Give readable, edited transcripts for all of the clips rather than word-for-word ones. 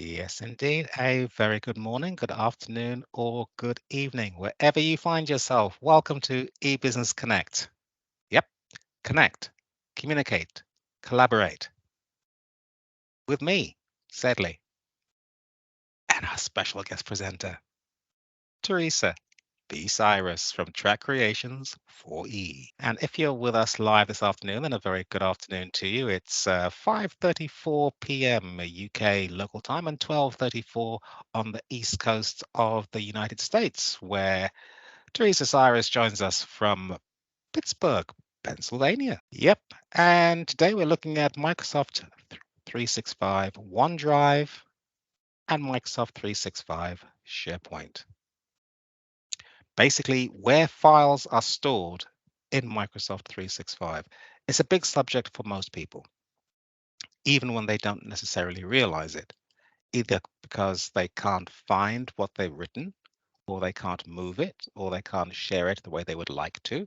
Yes, indeed. A very good morning, good afternoon, or good evening, wherever you find yourself. Welcome to eBusiness Connect. Yep, connect, communicate, collaborate with me, Sedley, and our special guest presenter, Teresa B. Cyrus from Track Creations 4E. And if you're with us live this afternoon, then a very good afternoon to you. It's 5:34 p.m. UK local time and 12:34 on the east coast of the United States, where Teresa Cyrus joins us from Pittsburgh, Pennsylvania. Yep. And today we're looking at Microsoft 365 OneDrive and Microsoft 365 SharePoint. Basically, where files are stored in Microsoft 365. It's a big subject for most people, even when they don't necessarily realize it, either because they can't find what they've written, or they can't move it, or they can't share it the way they would like to,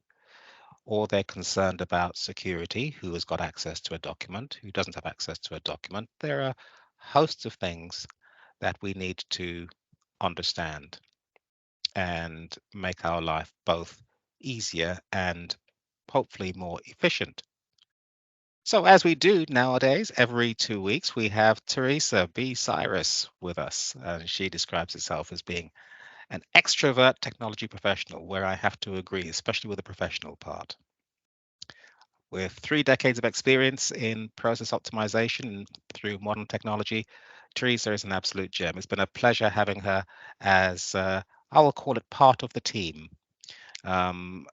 or they're concerned about security, who has got access to a document, who doesn't have access to a document. There are hosts of things that we need to understand and make our life both easier and hopefully more efficient. So, as we do nowadays, every 2 weeks, we have Teresa B. Cyrus with us. And she describes herself as being an extrovert technology professional, where I have to agree, especially with the professional part. With 3 decades of experience in process optimization through modern technology, Teresa is an absolute gem. It's been a pleasure having her as, I will call it, part of the team. Um,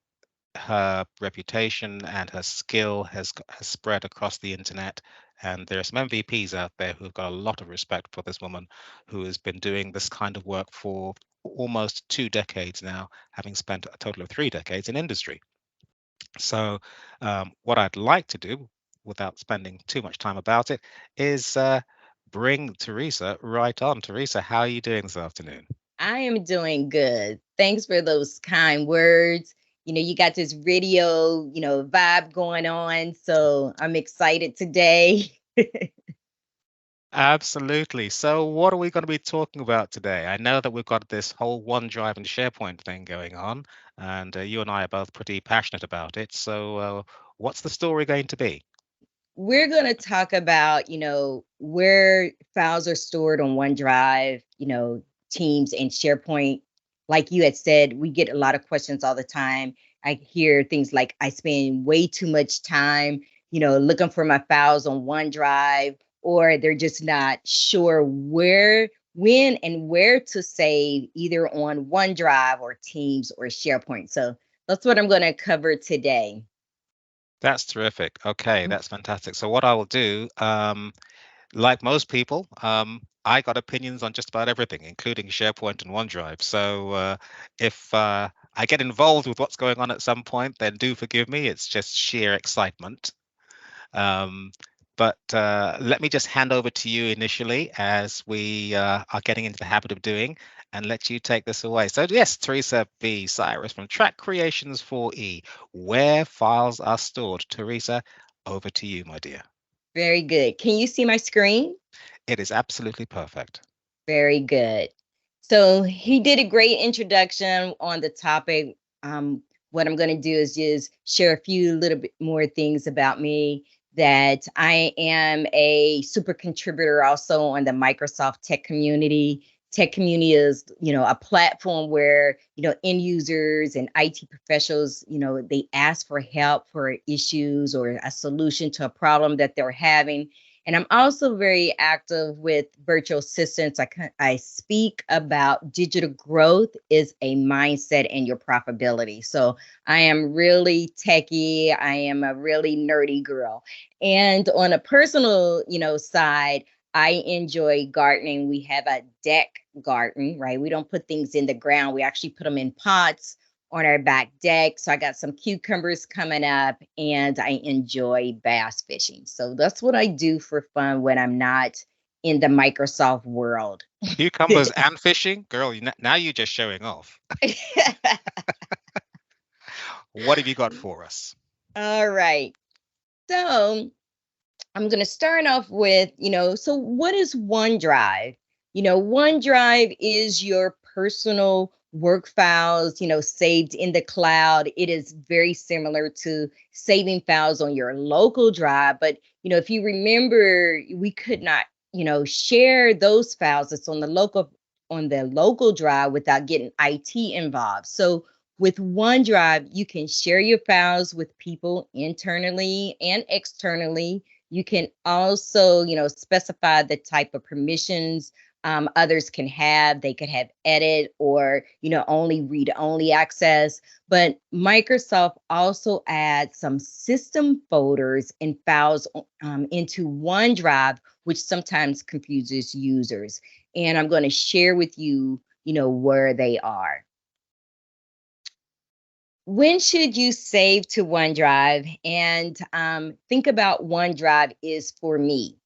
Her reputation and her skill has spread across the internet, and there are some MVPs out there who've got a lot of respect for this woman who has been doing this kind of work for almost 2 decades now, having spent a total of 3 decades in industry. So, what I'd like to do, without spending too much time about it, is bring Teresa right on. Teresa, how are you doing this afternoon? I am doing good. Thanks for those kind words. You got this radio, vibe going on. So I'm excited today. Absolutely. So, what are we going to be talking about today? I know that we've got this whole OneDrive and SharePoint thing going on, and you and I are both pretty passionate about it. So, what's the story going to be? We're going to talk about, where files are stored on OneDrive, Teams and SharePoint. Like you had said, we get a lot of questions all the time. I hear things like, I spend way too much time, looking for my files on OneDrive, or they're just not sure where, when, and where to save either on OneDrive or Teams or SharePoint. So that's what I'm going to cover today. That's terrific. Okay, that's fantastic. So, what I will do, like most people, I got opinions on just about everything, including SharePoint and OneDrive. So, if I get involved with what's going on at some point, then do forgive me. It's just sheer excitement. Um, but let me just hand over to you initially as we are getting into the habit of doing and let you take this away. So, yes, Teresa B. Cyrus from Track Creations 4E, where files are stored. Teresa, over to you, my dear. Very good. Can you see my screen? It is absolutely perfect. Very good. So he did a great introduction on the topic. What I'm going to do is just share a few little bit more things about me. That I am a super contributor also on the Microsoft tech community. Tech community is, a platform where, end users and IT professionals, they ask for help for issues or a solution to a problem that they're having. And I'm also very active with virtual assistants. I speak about digital growth is a mindset and your profitability. So I am really techie. I am a really nerdy girl. And on a personal, side, I enjoy gardening. We have a deck garden, right? We don't put things in the ground. We actually put them in pots on our back deck. So I got some cucumbers coming up and I enjoy bass fishing. So that's what I do for fun when I'm not in the Microsoft world. Cucumbers and fishing? Girl, now you're just showing off. What have you got for us? All right. So I'm going to start off with, so what is OneDrive? OneDrive is your personal work files, saved in the cloud. It is very similar to saving files on your local drive. But, if you remember, we could not, share those files that's on the local drive without getting IT involved. So with OneDrive, you can share your files with people internally and externally. You can also, specify the type of permissions others can have. They could have edit or, only read only access. But Microsoft also adds some system folders and files into OneDrive, which sometimes confuses users. And I'm going to share with you, where they are. When should you save to OneDrive? And think about OneDrive is for me.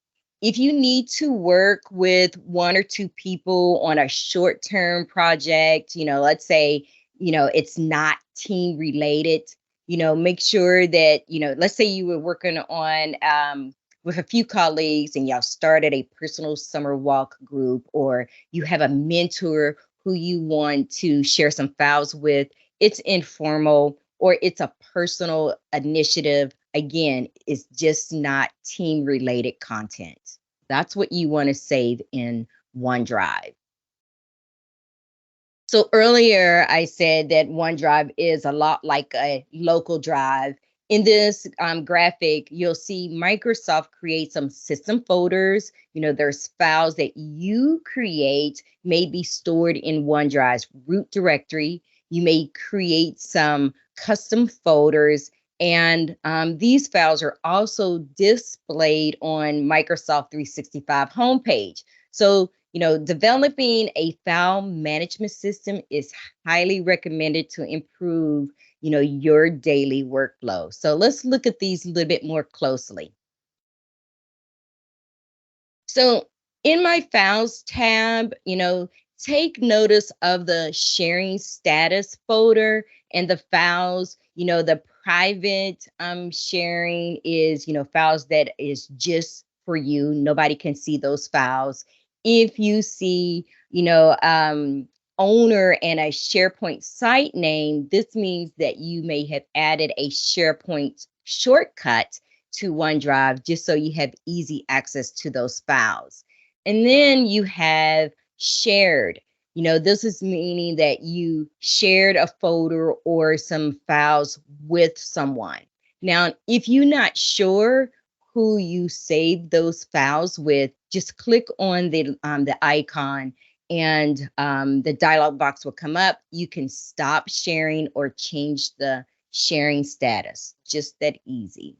If you need to work with one or two people on a short-term project, let's say, it's not team related, make sure that, let's say you were working on with a few colleagues and y'all started a personal summer walk group, or you have a mentor who you want to share some files with. It's informal or it's a personal initiative. Again, it's just not team related content. That's what you want to save in OneDrive. So earlier I said that OneDrive is a lot like a local drive. In this graphic, you'll see Microsoft create some system folders. There's files that you create may be stored in OneDrive's root directory. You may create some custom folders, and these files are also displayed on Microsoft 365 homepage. So, developing a file management system is highly recommended to improve, your daily workflow. So let's look at these a little bit more closely. So in my files tab, take notice of the sharing status folder and the files, the private sharing is, files that is just for you. Nobody can see those files. If you see, owner and a SharePoint site name, this means that you may have added a SharePoint shortcut to OneDrive just so you have easy access to those files. And then you have shared. This is meaning that you shared a folder or some files with someone. Now, if you're not sure who you saved those files with, just click on the icon and the dialog box will come up. You can stop sharing or change the sharing status. Just that easy.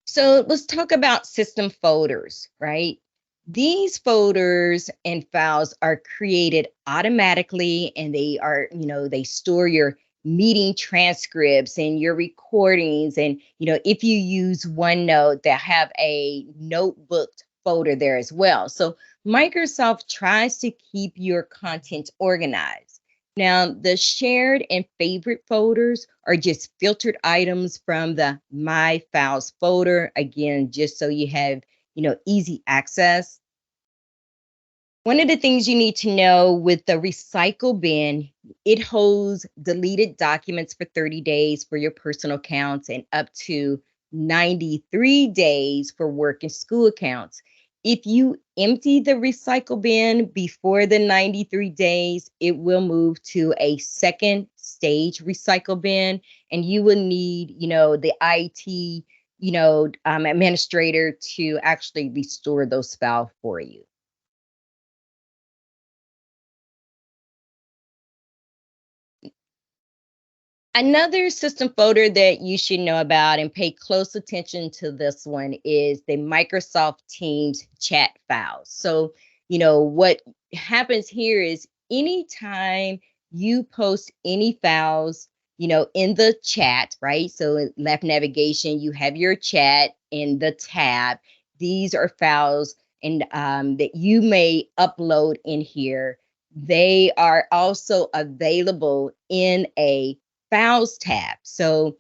So let's talk about system folders, right? These folders and files are created automatically, and they are, they store your meeting transcripts and your recordings. And, if you use OneNote, they have a notebook folder there as well. So Microsoft tries to keep your content organized. Now, the shared and favorite folders are just filtered items from the My Files folder. Again, just so you have, easy access. One of the things you need to know with the recycle bin, it holds deleted documents for 30 days for your personal accounts and up to 93 days for work and school accounts. If you empty the recycle bin before the 93 days, it will move to a second stage recycle bin, and you will need, the IT, administrator to actually restore those files for you. Another system folder that you should know about and pay close attention to this one is the Microsoft Teams chat files. So, what happens here is anytime you post any files, in the chat, right? So left navigation, you have your chat in the tab. These are files and that you may upload in here. They are also available in a files tab. So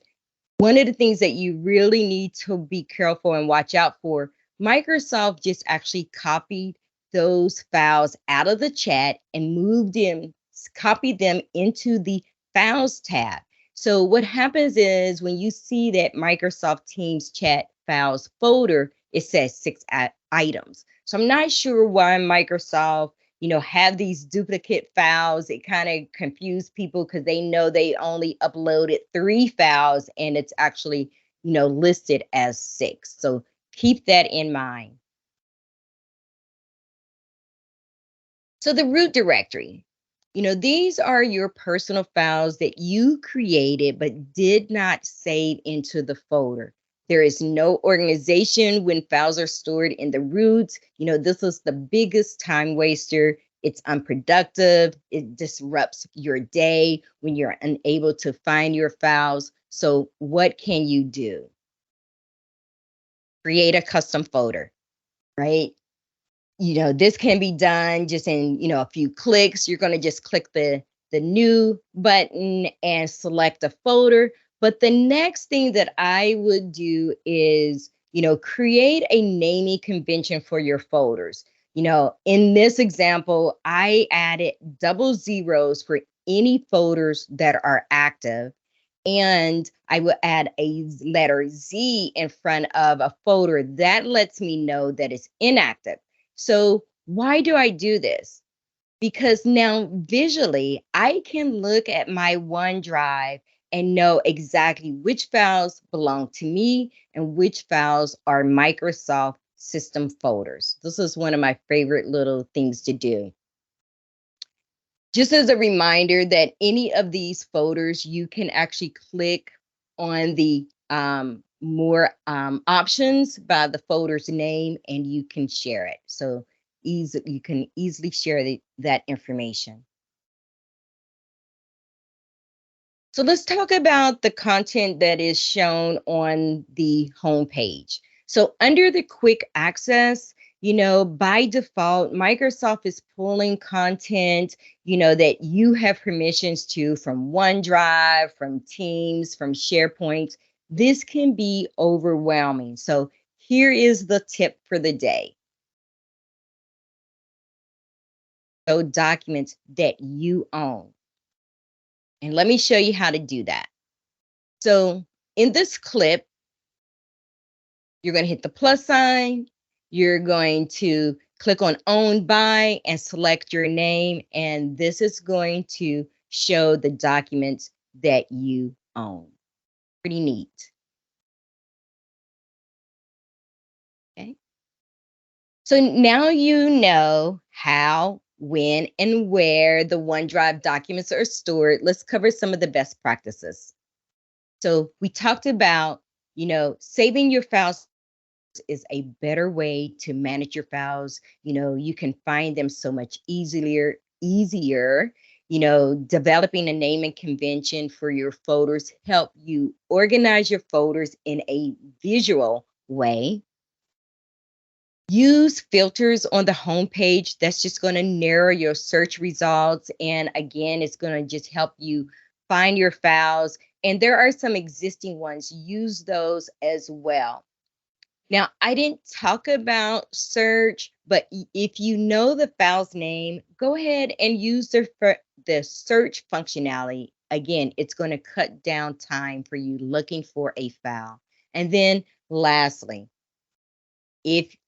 one of the things that you really need to be careful and watch out for Microsoft just actually copied those files out of the chat and copied them into the Files tab. So what happens is when you see that Microsoft Teams chat files folder, it says 6 items. So I'm not sure why Microsoft, have these duplicate files. It kind of confused people because they know they only uploaded 3 files and it's actually, listed as 6. So keep that in mind. So the root directory, these are your personal files that you created but did not save into the folder. There is no organization when files are stored in the root. This is the biggest time waster. It's unproductive. It disrupts your day when you're unable to find your files. So what can you do? Create a custom folder, right? This can be done just in, a few clicks. You're going to just click the new button and select a folder. But the next thing that I would do is, create a naming convention for your folders. In this example, I added double zeros for any folders that are active. And I will add a letter Z in front of a folder that lets me know that it's inactive. So why do I do this? Because now visually, I can look at my OneDrive and know exactly which files belong to me and which files are Microsoft system folders. This is one of my favorite little things to do. Just as a reminder that any of these folders, you can actually click on the more options by the folder's name and you can share it. So you can easily share that information. So let's talk about the content that is shown on the home page. So under the quick access, by default, Microsoft is pulling content, that you have permissions to from OneDrive, from Teams, from SharePoint. This can be overwhelming. So here is the tip for the day. So documents that you own. And let me show you how to do that. So in this clip, you're going to hit the plus sign. You're going to click on Owned By and select your name. And this is going to show the documents that you own. Pretty neat. Okay. So now you know how, when, and where the OneDrive documents are stored. Let's cover some of the best practices. So we talked about, saving your files is a better way to manage your files. You can find them so much easier. Developing a naming convention for your folders help you organize your folders in a visual way. Use filters on the home page. That's just going to narrow your search results. And again, it's going to just help you find your files. And there are some existing ones. Use those as well. Now, I didn't talk about search, but if you know the file's name, go ahead and use the search functionality. Again, it's going to cut down time for you looking for a file. And then lastly,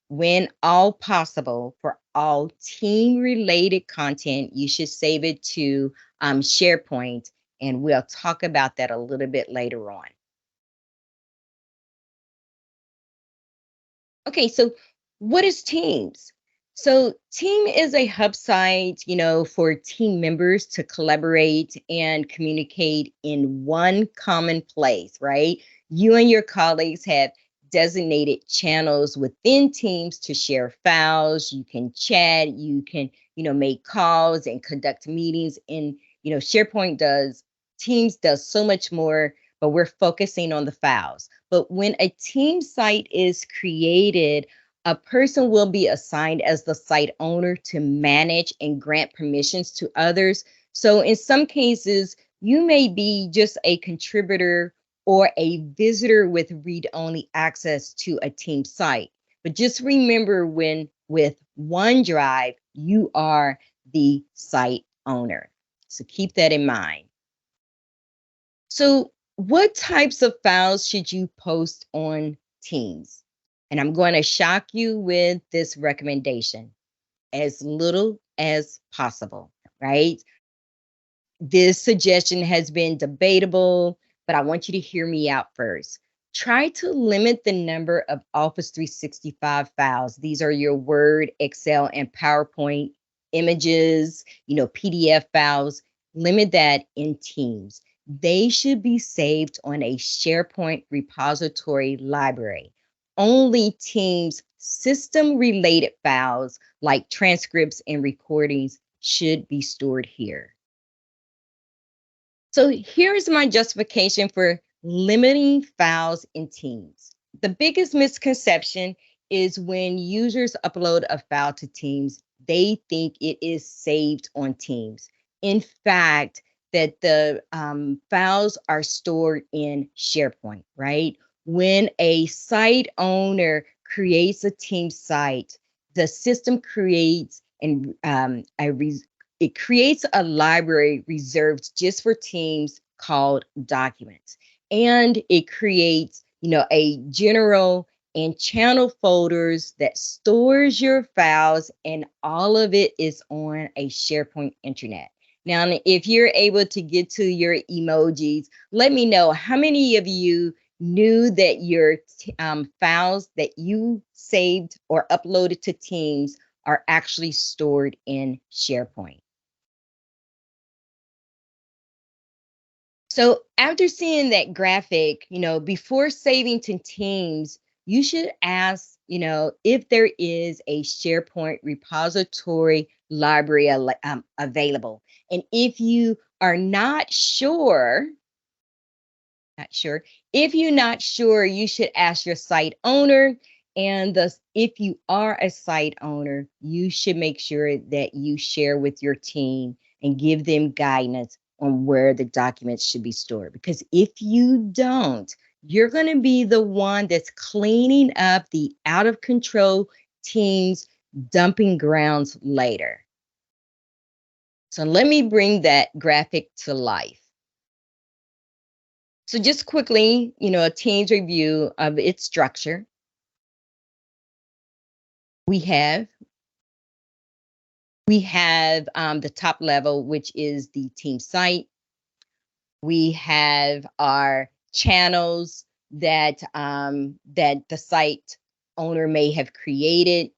when all possible, for all team-related content, you should save it to SharePoint, and we'll talk about that a little bit later on. Okay, so what is Teams? So Team is a hub site, for team members to collaborate and communicate in one common place, right? You and your colleagues have designated channels within Teams to share files. You can chat, you can, make calls and conduct meetings. And, Teams does so much more, but we're focusing on the files. But when a team site is created, a person will be assigned as the site owner to manage and grant permissions to others. So in some cases, you may be just a contributor or a visitor with read-only access to a team site. But just remember when with OneDrive, you are the site owner. So keep that in mind. So what types of files should you post on Teams? And I'm going to shock you with this recommendation: as little as possible, right? This suggestion has been debatable, but I want you to hear me out first. Try to limit the number of Office 365 files. These are your Word, Excel, and PowerPoint images, PDF files. Limit that in Teams. They should be saved on a SharePoint repository library. Only Teams system-related files like transcripts and recordings should be stored here. So here's my justification for limiting files in Teams. The biggest misconception is when users upload a file to Teams, they think it is saved on Teams. In fact, that the files are stored in SharePoint, right? When a site owner creates a team site, the system creates it creates a library reserved just for Teams called Documents. And it creates, a general and channel folders that stores your files, and all of it is on a SharePoint intranet. Now, if you're able to get to your emojis, let me know how many of you knew that your files that you saved or uploaded to Teams are actually stored in SharePoint. So after seeing that graphic, before saving to Teams, you should ask, if there is a SharePoint repository library available. And if you are if you're not sure, you should ask your site owner. And if you are a site owner, you should make sure that you share with your team and give them guidance on where the documents should be stored. Because if you don't, you're going to be the one that's cleaning up the out of control Teams dumping grounds later. So let me bring that graphic to life. So just quickly, a Teams review of its structure. We have the top level, which is the team site. We have our channels that the site owner may have created.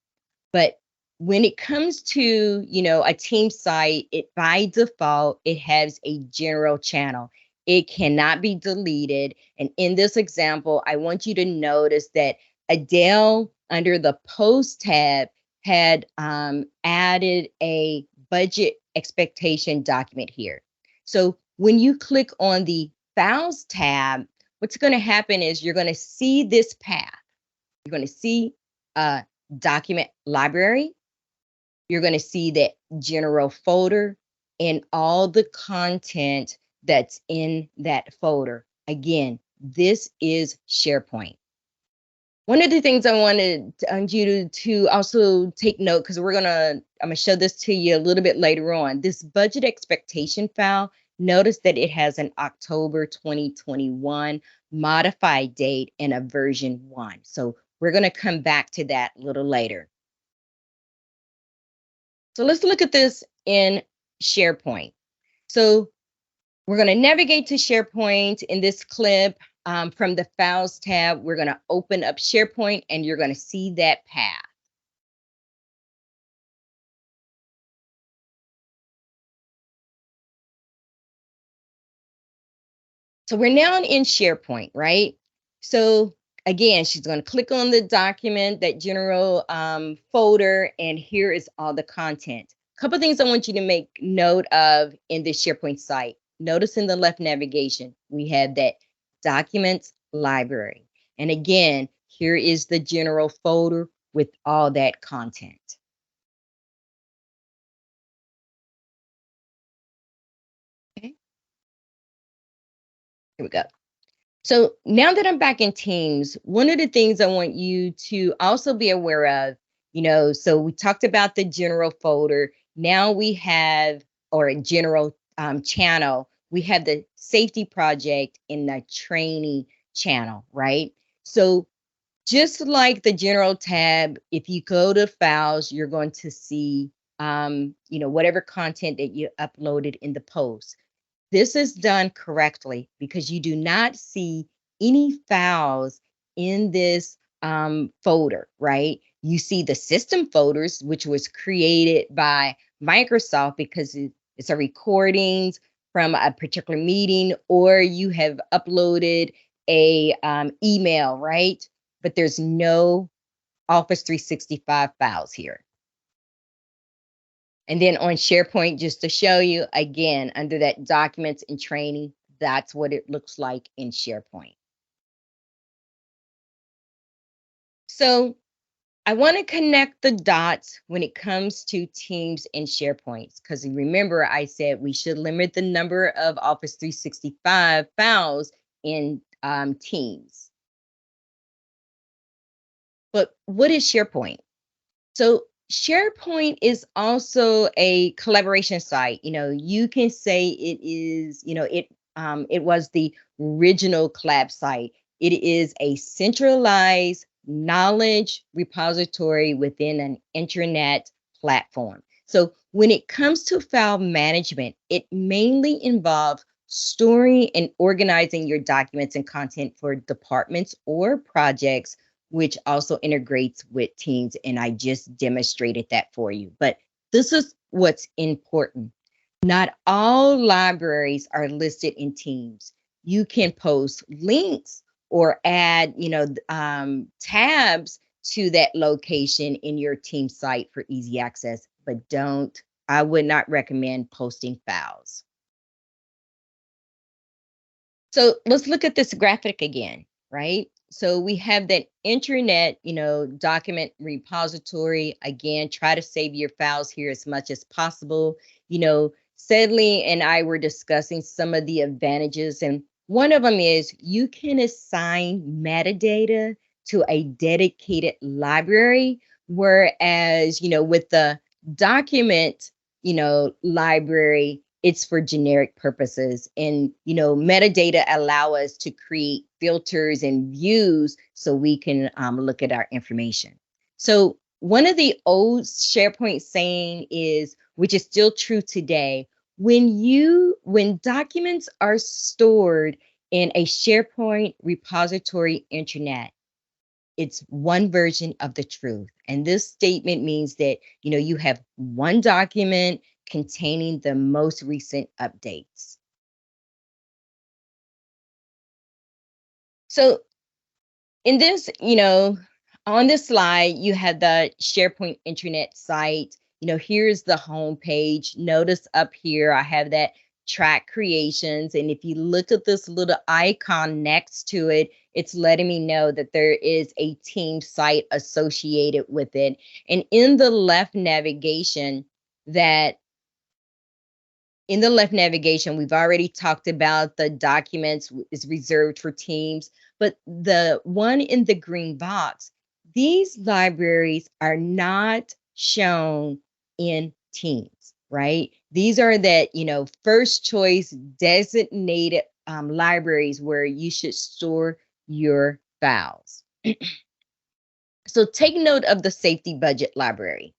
But when it comes to, a team site, it by default, it has a general channel. It cannot be deleted. And in this example, I want you to notice that Adele, under the Post tab, had added a budget expectation document here. So when you click on the Files tab, what's going to happen is you're going to see this path. You're going to see a document library. You're going to see that general folder and all the content that's in that folder. Again, this is SharePoint. One of the things I wanted you to also take note, because I'm gonna show this to you a little bit later on. This budget expectation file, notice that it has an October 2021 modified date and a version 1. So we're gonna come back to that a little later. So let's look at this in SharePoint. So we're going to navigate to SharePoint in this clip. From the Files tab, we're going to open up SharePoint, and you're going to see that path. So we're now in SharePoint, right? So again, she's going to click on the document, that general folder, and here is all the content. A couple of things I want you to make note of in this SharePoint site. Notice in the left navigation, we have that Documents Library. And again, here is the general folder with all that content. Okay. Here we go. So now that I'm back in Teams, one of the things I want you to also be aware of, so we talked about the general folder. Now we have, or a general channel, we have the safety project in the training channel, right? So just like the general tab, if you go to files, you're going to see, whatever content that you uploaded in the post. This is done correctly because you do not see any files in this folder, right? You see the system folders, which was created by Microsoft because it's a recordings from a particular meeting, or you have uploaded a email, right? But there's no Office 365 files here. And then on SharePoint, just to show you again, under that documents and training, that's what it looks like in SharePoint. So I want to connect the dots when it comes to Teams and SharePoints, because remember I said we should limit the number of Office 365 files in Teams. But what is SharePoint? So SharePoint is also a collaboration site. You can say it is, it was the original collab site. It is a centralized knowledge repository within an internet platform. So when it comes to file management, it mainly involves storing and organizing your documents and content for departments or projects, which also integrates with Teams. And I just demonstrated that for you. But this is what's important. Not all libraries are listed in Teams. You can post links or add, tabs to that location in your team site for easy access, but I would not recommend posting files. So let's look at this graphic again, right? So we have that internet, document repository. Again, try to save your files here as much as possible. Sedley and I were discussing some of the advantages, and one of them is you can assign metadata to a dedicated library, whereas, with the document, library, it's for generic purposes. And metadata allow us to create filters and views so we can look at our information. So one of the old SharePoint saying is, which is still true today, when documents are stored in a SharePoint repository internet, it's one version of the truth. And this statement means that, you have one document containing the most recent updates. So in this, on this slide, you have the SharePoint internet site. Here's the home page. Notice up here, I have that track creations. And if you look at this little icon next to it, it's letting me know that there is a team site associated with it. And in the left navigation, we've already talked about the documents is reserved for Teams, but the one in the green box, these libraries are not shown in Teams, right? These are that, first choice designated libraries where you should store your files. So take note of the safety budget library.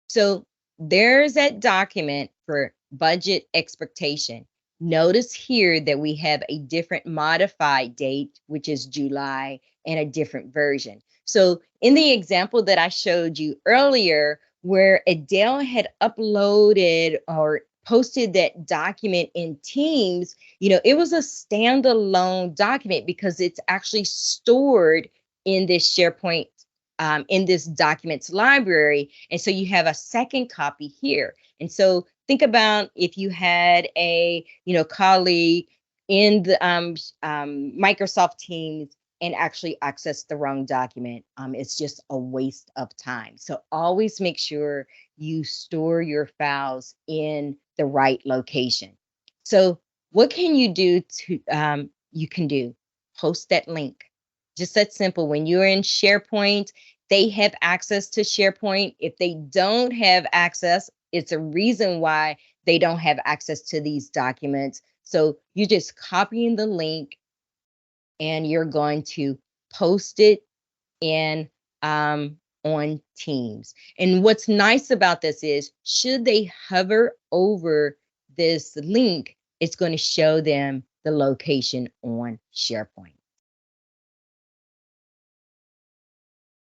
So there's that document for budget expectation. Notice here that we have a different modified date, which is July, and a different version. So in the example that I showed you earlier, where Adele had uploaded or posted that document in Teams, it was a standalone document because it's actually stored in this SharePoint, in this documents library. And so you have a second copy here. And so think about if you had a, colleague in the Microsoft Teams and actually access the wrong document. It's just a waste of time. So always make sure you store your files in the right location. So what can you do you can do. Post that link. Just that simple. When you're in SharePoint, they have access to SharePoint. If they don't have access, it's a reason why they don't have access to these documents. So you're just copying the link and you're going to post it in on Teams. And what's nice about this is, should they hover over this link, it's going to show them the location on SharePoint.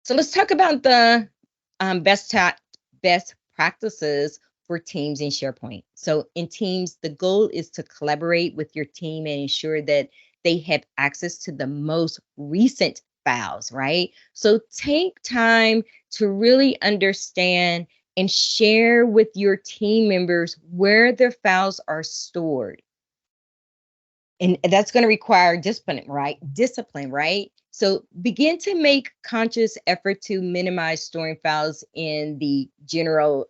So let's talk about the best practices for Teams in SharePoint. So in Teams, the goal is to collaborate with your team and ensure that they have access to the most recent files, right? So take time to really understand and share with your team members where their files are stored. And that's going to require discipline, right? So begin to make conscious effort to minimize storing files in the general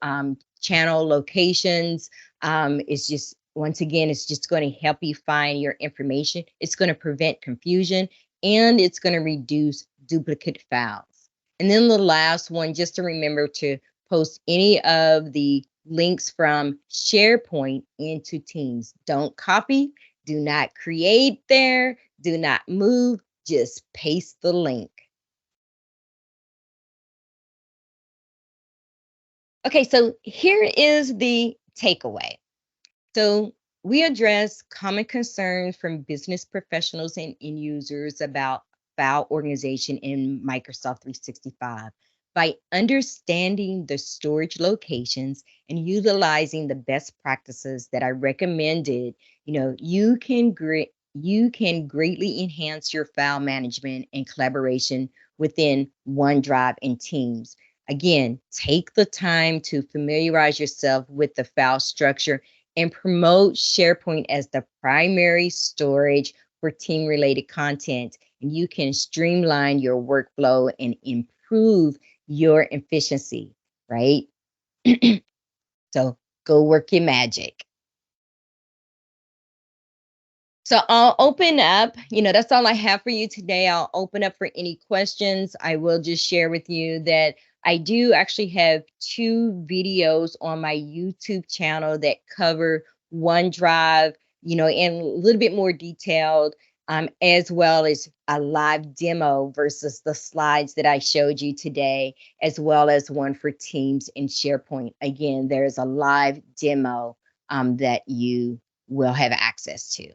channel locations. It's just, once again, it's just going to help you find your information. It's going to prevent confusion, and it's going to reduce duplicate files. And then the last one, just to remember to post any of the links from SharePoint into Teams. Don't copy. Do not create there. Do not move. Just paste the link. Okay, so here is the takeaway. So we address common concerns from business professionals and end users about file organization in Microsoft 365. By understanding the storage locations and utilizing the best practices that I recommended, you can greatly enhance your file management and collaboration within OneDrive and Teams. Again, take the time to familiarize yourself with the file structure and promote SharePoint as the primary storage for team-related content. And you can streamline your workflow and improve your efficiency, right? So go work your magic. So I'll open up, that's all I have for you today. I'll open up for any questions. I will just share with you that I do actually have 2 videos on my YouTube channel that cover OneDrive, in a little bit more detailed, as well as a live demo versus the slides that I showed you today, as well as one for Teams and SharePoint. Again, there's a live demo that you will have access to.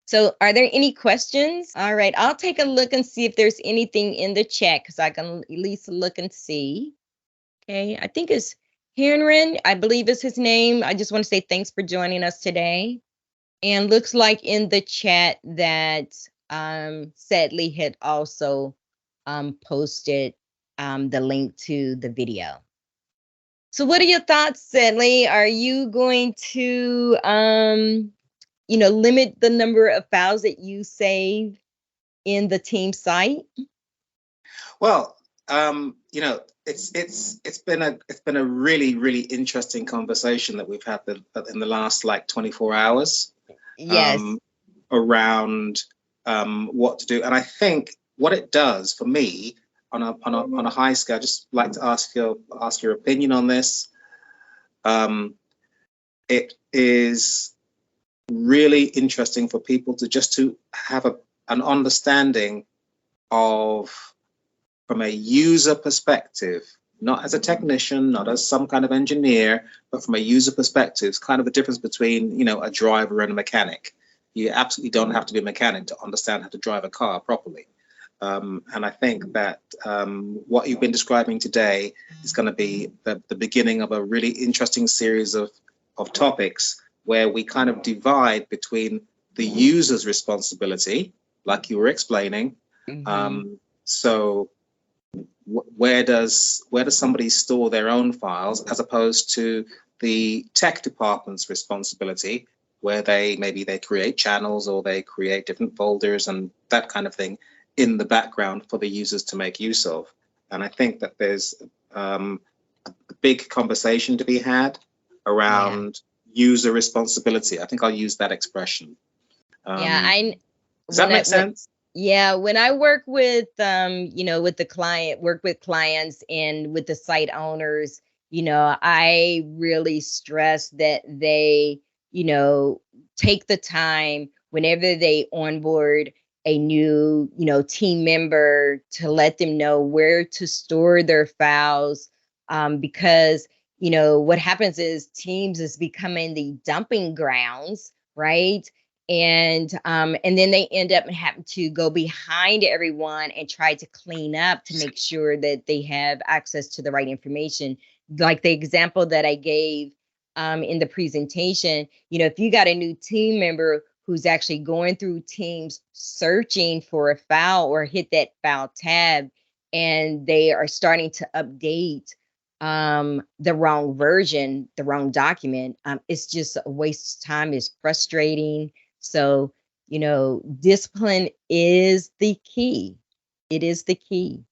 So are there any questions? All right, I'll take a look and see if there's anything in the chat, because I can at least look and see. Okay, I think it's Henry, I believe is his name. I just want to say thanks for joining us today. And looks like in the chat that Sedley had also posted the link to the video. So what are your thoughts, Sedley? Are you going to limit the number of files that you save in the team site? Well, it's been a really interesting conversation that we've had in the last 24 hours. Yes. Around what to do, and I think what it does for me on a high scale, I'd just like to ask your opinion on this. It is really interesting for people to have an understanding of, from a user perspective, not as a technician, not as some kind of engineer, but from a user perspective. It's kind of the difference between a driver and a mechanic. You absolutely don't have to be a mechanic to understand how to drive a car properly. And I think that what you've been describing today is going to be the beginning of a really interesting series of topics where we kind of divide between the user's responsibility, like you were explaining. So where does somebody store their own files, as opposed to the tech department's responsibility, where maybe they create channels or they create different folders and that kind of thing in the background for the users to make use of. And I think that there's a big conversation to be had around user responsibility. I think I'll use that expression. Does that make sense? Yeah, when I work with with the client, work with clients and with the site owners, I really stress that they, take the time whenever they onboard a new, team member to let them know where to store their files. Because, what happens is Teams is becoming the dumping grounds, right? And then they end up having to go behind everyone and try to clean up to make sure that they have access to the right information. Like the example that I gave in the presentation, if you got a new team member who's actually going through Teams searching for a file or hit that file tab, and they are starting to update the wrong version, the wrong document, it's just a waste of time. It's frustrating. So, discipline is the key. It is the key.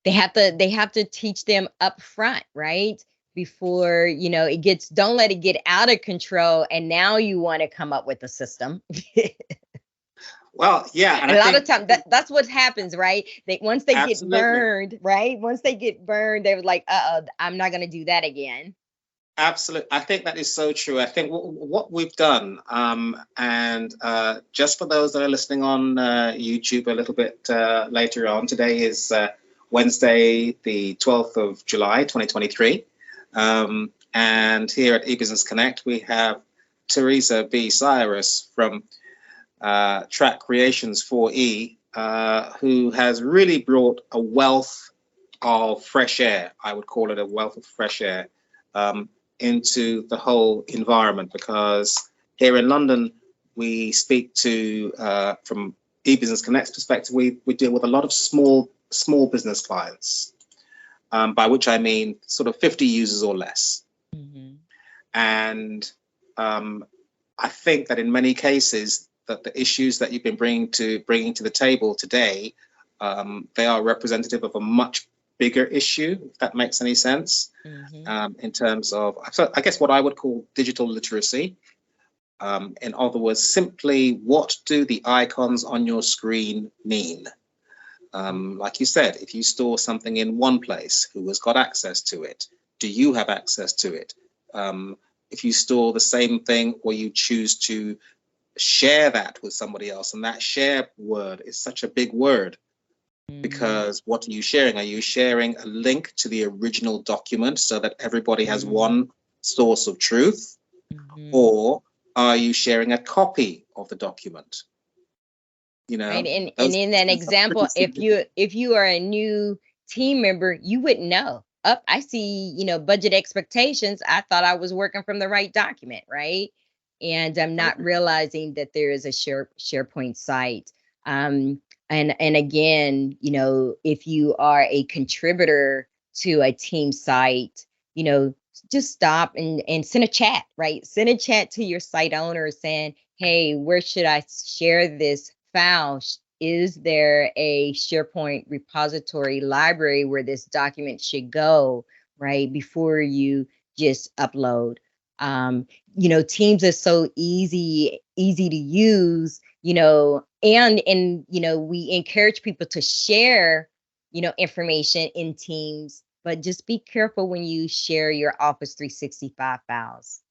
They have to teach them up front, right? Before, don't let it get out of control. And now you want to come up with a system. Well, yeah. And a lot of times that's what happens, right? Once they get burned, right? Once they get burned, they're like, I'm not going to do that again. Absolutely. I think that is so true. I think what we've done, and just for those that are listening on YouTube a little bit later on, today is Wednesday, the 12th of July, 2023. And here at eBusiness Connect, we have Teresa B. Cyrus from Track Creations 4E, who has really brought a wealth of fresh air. I would call it a wealth of fresh air into the whole environment, because here in London, we speak to, from eBusiness Connect's perspective, we deal with a lot of small business clients, by which I mean sort of 50 users or less. Mm-hmm. And I think that in many cases, that the issues that you've been bringing to the table today, they are representative of a much bigger issue, if that makes any sense. Mm-hmm. In terms of, so I guess what I would call digital literacy. In other words, simply what do the icons on your screen mean? Like you said, if you store something in one place, who has got access to it? Do you have access to it? If you store the same thing or you choose to share that with somebody else, and that share word is such a big word, because what are you sharing? Are you sharing a link to the original document so that everybody has one source of truth? Or are you sharing a copy of the document? Right. And in that example, if you are a new team member, you wouldn't know. I see, budget expectations. I thought I was working from the right document, right? And I'm not realizing that there is a SharePoint site. And again, if you are a contributor to a team site, just stop and send a chat, right? Send a chat to your site owner saying, hey, where should I share this file? Is there a SharePoint repository library where this document should go, right? Before you just upload. Teams are so easy to use, and we encourage people to share, information in Teams, but just be careful when you share your Office 365 files.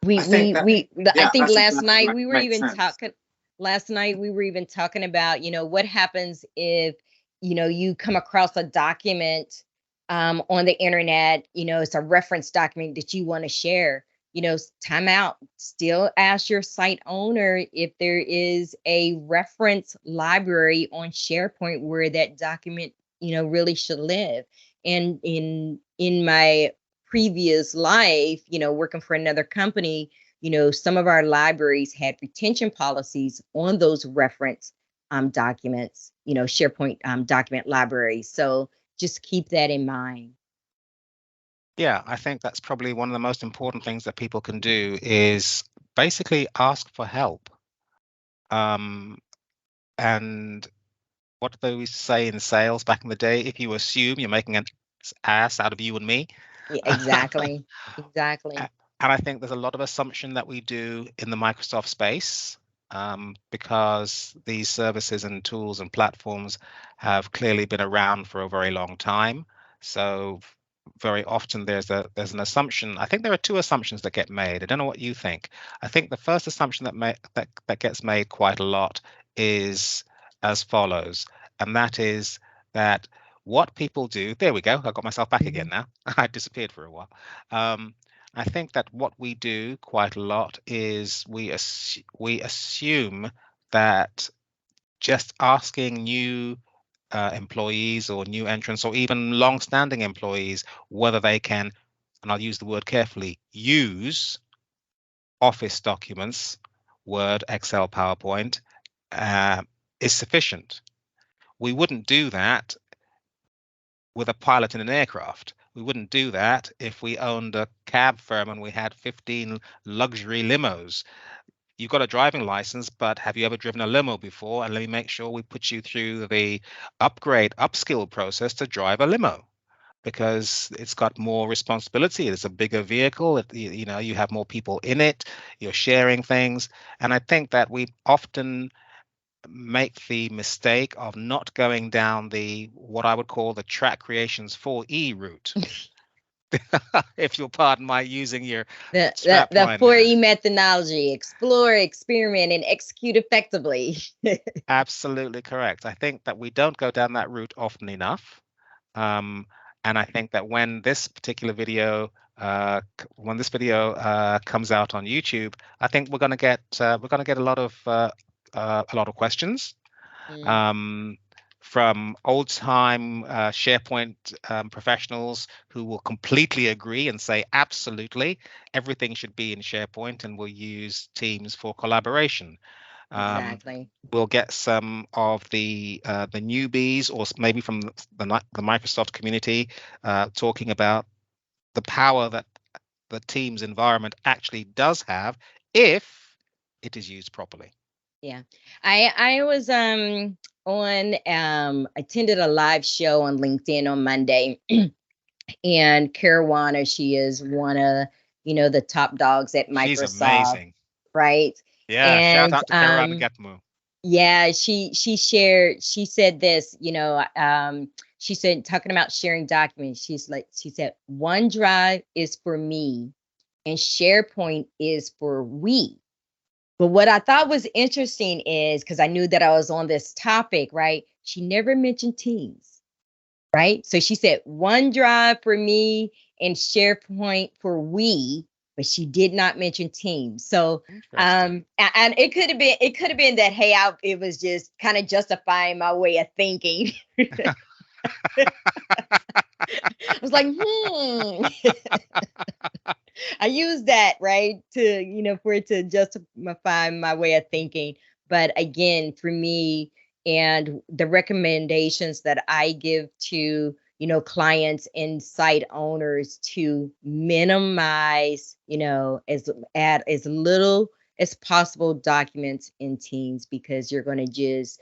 I think last night we were even talking. Last night we were even talking about, what happens if, you come across a document on the internet, it's a reference document that you want to share, time out, still ask your site owner if there is a reference library on SharePoint where that document, really should live. And in my previous life, working for another company, some of our libraries had retention policies on those reference documents, SharePoint document libraries. So just keep that in mind. Yeah, I think that's probably one of the most important things that people can do is basically ask for help. And what do we say in sales back in the day? If you assume you're making an ass out of you and me. Yeah, exactly. And I think there's a lot of assumption that we do in the Microsoft space. because these services and tools and platforms have clearly been around for a very long time. So very often there's an assumption. I think there are two assumptions that get made. I don't know what you think. I think the first assumption that gets made quite a lot is as follows, and that is that what people do. There we go. I got myself back again now. I disappeared for a while. I think that what we do quite a lot is we assume that just asking new employees or new entrants or even long-standing employees whether they can, and I'll use the word carefully, use Office documents, Word, Excel, PowerPoint, is sufficient. We wouldn't do that with a pilot in an aircraft. We wouldn't do that if we owned a cab firm and we had 15 luxury limos. You've got a driving license, but have you ever driven a limo before? And let me make sure we put you through the upskill process to drive a limo, because it's got more responsibility. It's a bigger vehicle. You have more people in it. You're sharing things. And I think that we often make the mistake of not going down the what I would call the track creations 4E route. If you'll pardon my using your the 4E methodology: explore, experiment, and execute effectively. Absolutely correct. I think that we don't go down that route often enough. And I think that when this video comes out on YouTube, I think we're going to get a lot of questions from old-time SharePoint professionals who will completely agree and say, absolutely, everything should be in SharePoint, and we'll use Teams for collaboration. Exactly. We'll get some of the newbies, or maybe from the Microsoft community, talking about the power that the Teams environment actually does have if it is used properly. Yeah, I was attended a live show on LinkedIn on Monday, and Caruana, she is one of the top dogs at Microsoft. She's amazing, right? Yeah, and, shout out to Caruana Getmu. Yeah, she said this, she said, talking about sharing documents, she said, OneDrive is for me and SharePoint is for we. But what I thought was interesting is, because I knew that I was on this topic, right? She never mentioned Teams, right? So she said OneDrive for me and SharePoint for we, but she did not mention Teams. So and it could have been that, hey, it was just kind of justifying my way of thinking. I was like, I use that, right, to, for it to justify my way of thinking. But again, for me, and the recommendations that I give to, clients and site owners to minimize, add as little as possible documents in Teams, because you're going to just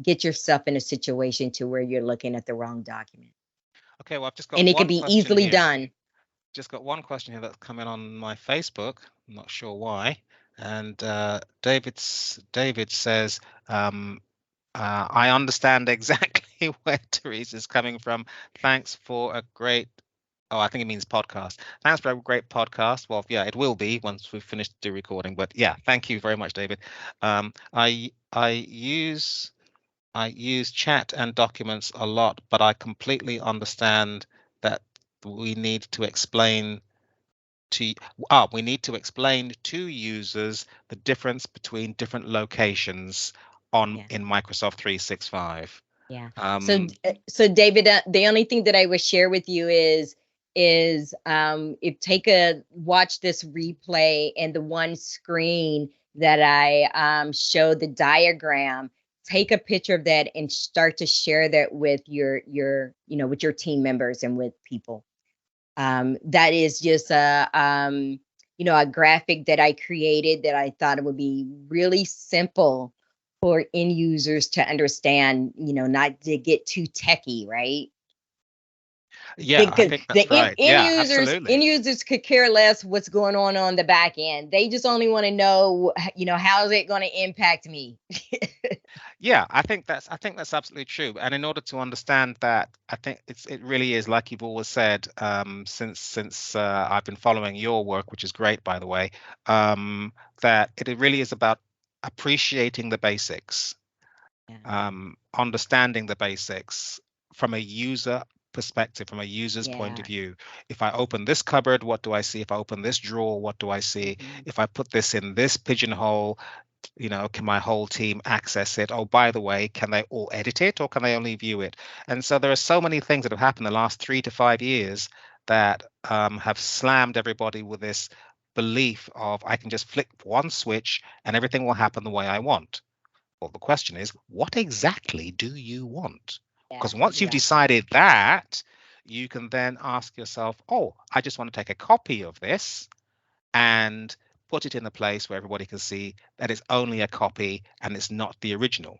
get yourself in a situation to where you're looking at the wrong document. Okay, well, I've just got and it could be easily done. Just got one question here that's come in on my Facebook. I'm not sure why. And David says, I understand exactly where Therese is coming from. Thanks for a great, I think it means podcast. Thanks for a great podcast. Well, yeah, it will be once we've finished the recording. But yeah, thank you very much, David. I use chat and documents a lot, but I completely understand that we need to explain to users the difference between different locations in Microsoft 365. Yeah. So David, the only thing that I would share with you is watch this replay, and the one screen that I showed the diagram, take a picture of that and start to share that with your with your team members and with people. That is just a graphic that I created that I thought it would be really simple for end users to understand, not to get too techie, right? Yeah, I Because think the that's right. Yeah, end absolutely. users could care less what's going on the back end. They just only want to know, how is it going to impact me? Yeah, I think that's absolutely true. And in order to understand that, I think it really is like you've always said, since I've been following your work, which is great, by the way, that it really is about appreciating the basics, Yeah. understanding the basics from a user perspective, from a user's point of Yeah. view. If I open this cupboard, what do I see? If I open this drawer, what do I see? Mhm. If I put this in this pigeonhole, can my whole team access it? Oh, by the way, can they all edit it or can they only view it? And so there are so many things that have happened in the last 3 to 5 years that have slammed everybody with this belief of I can just flick one switch and everything will happen the way I want. Well, the question is, what exactly do you want? Yeah, Because once you've exactly. decided that, you can then ask yourself, oh, I just want to take a copy of this and put it in a place where everybody can see that it's only a copy and it's not the original.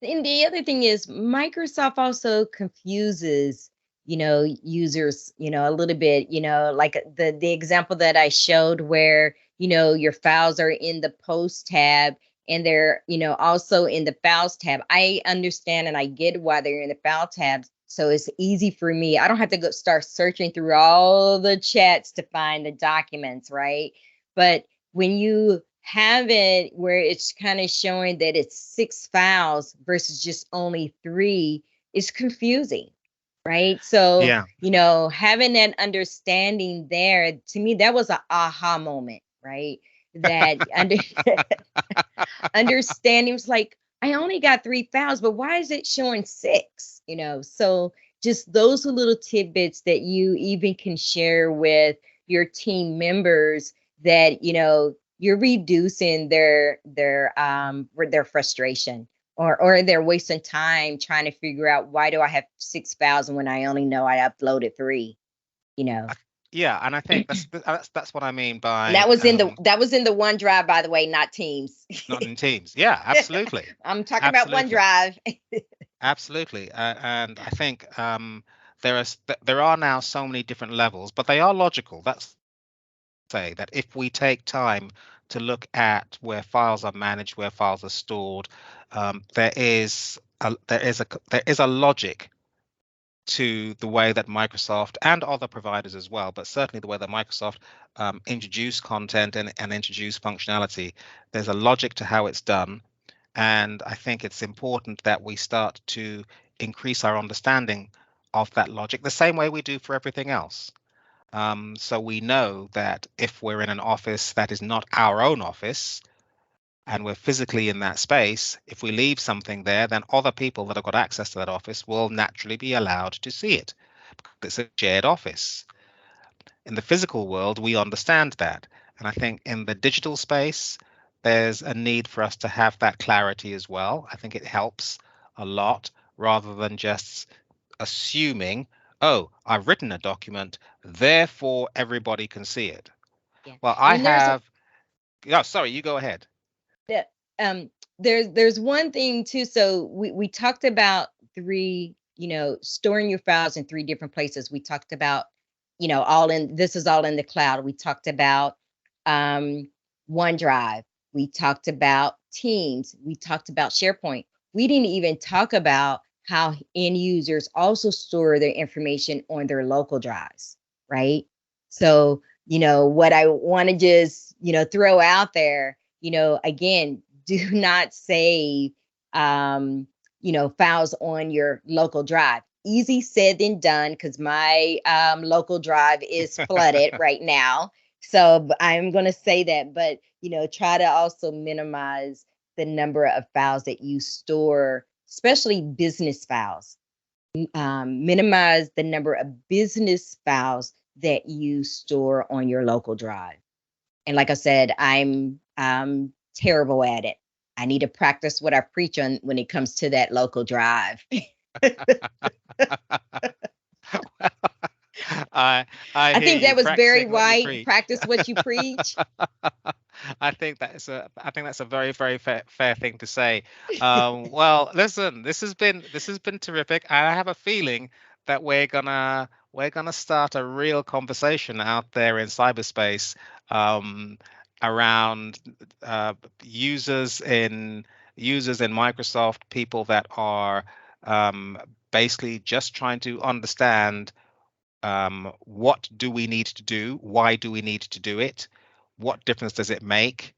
And the other thing is Microsoft also confuses, users, a little bit, like the example that I showed where, your files are in the post tab and they're, also in the files tab. I understand and I get why they're in the file tabs. So it's easy for me. I don't have to go start searching through all the chats to find the documents, right? But when you have it where it's kind of showing that it's 6 files versus just only 3, it's confusing, right? So, Yeah. having that understanding there, to me, that was an aha moment, right? That understanding was like, I only got 3 files, but why is it showing 6? So just those little tidbits that you even can share with your team members that, you're reducing their frustration or they're wasting time trying to figure out why do I have 6 files when I only know I uploaded 3, you know. I- yeah, and I think that's what I mean And by that was in the OneDrive, by the way, not Teams. not in Teams. Yeah, absolutely, I'm talking about absolutely, OneDrive. absolutely. And I think there are now so many different levels, but they are logical. That's say that if we take time to look at where files are managed, where files are stored, there is a logic to the way that Microsoft and other providers as well, but certainly the way that Microsoft introduce content and introduce functionality. There's a logic to how it's done, and I think it's important that we start to increase our understanding of that logic the same way we do for everything else. So we know that if we're in an office that is not our own office and we're physically in that space, if we leave something there, then other people that have got access to that office will naturally be allowed to see it because it's a shared office. In the physical world, we understand that. And I think in the digital space, there's a need for us to have that clarity as well. I think it helps a lot rather than just assuming, oh, I've written a document, therefore everybody can see it. Yeah. Well, I And there's have, oh, sorry, you go ahead. that there's one thing too. So we talked about 3, storing your files in 3 different places. We talked about, this is all in the cloud. We talked about um OneDrive. We talked about Teams. We talked about SharePoint. We didn't even talk about how end users also store their information on their local drives, right? So, what I want to just, throw out there, again, do not save files on your local drive. Easy said than done because my local drive is flooded right now. So I'm going to say that, but try to also minimize the number of files that you store, especially business files. Minimize the number of business files that you store on your local drive. And like I said, I'm terrible at it. I need to practice what I preach on when it comes to that local drive. I I I hear think you that was very practicing what you white. preach. Practice what you preach. I think that's a very, very fair thing to say. Well, listen, this has been terrific. I have a feeling that we're gonna start a real conversation out there in cyberspace around users in Microsoft, people that are basically just trying to understand what do we need to do, why do we need to do it, what difference does it make,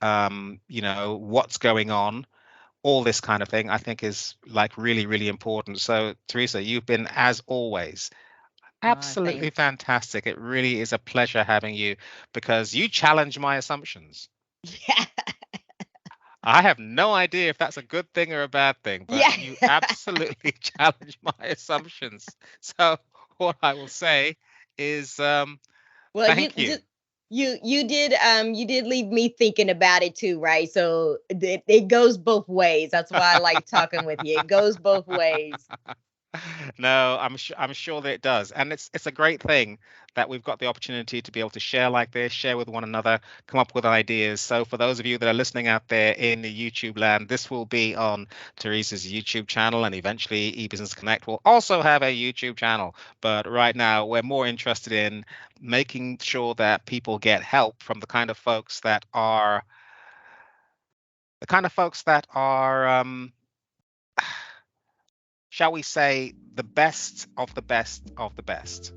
what's going on, all this kind of thing. I think is like really, really important. So Teresa, you've been, as always, absolutely Thanks. fantastic. It really is a pleasure having you, because you challenge my assumptions. Yeah. I have no idea if that's a good thing or a bad thing, but Yeah. you absolutely challenge my assumptions. So what I will say is Well, thank you. you did leave me thinking about it too, right? So it goes both ways. That's why I like talking with you. It goes both ways. No, I'm sure that it does, and it's a great thing that we've got the opportunity to be able to share like this, share with one another, come up with ideas. So for those of you that are listening out there in the YouTube land, this will be on Teresa's YouTube channel, and eventually eBusiness Connect will also have a YouTube channel. But right now, we're more interested in making sure that people get help from the kind of folks that are shall we say, the best of the best of the best.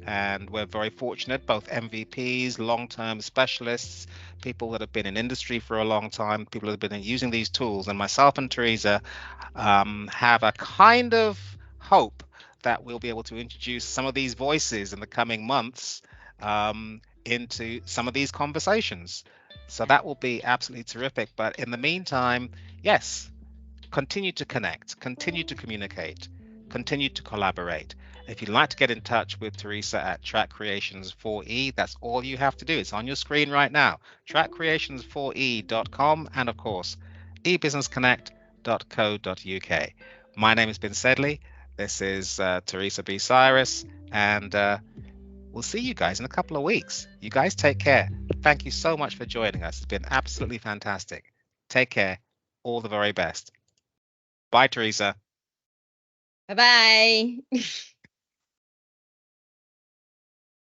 And we're very fortunate, both MVPs, long-term specialists, people that have been in industry for a long time, people that have been using these tools. And myself and Teresa have a kind of hope that we'll be able to introduce some of these voices in the coming months into some of these conversations. So that will be absolutely terrific. But in the meantime, yes, continue to connect, continue to communicate, continue to collaborate. If you'd like to get in touch with Teresa at Track Creations 4E, that's all you have to do. It's on your screen right now, trackcreations4e.com, and of course, ebusinessconnect.co.uk. My name has been Sedley. This is Teresa B. Cyrus, and we'll see you guys in a couple of weeks. You guys take care. Thank you so much for joining us. It's been absolutely fantastic. Take care. All the very best. Bye, Teresa. Bye-bye.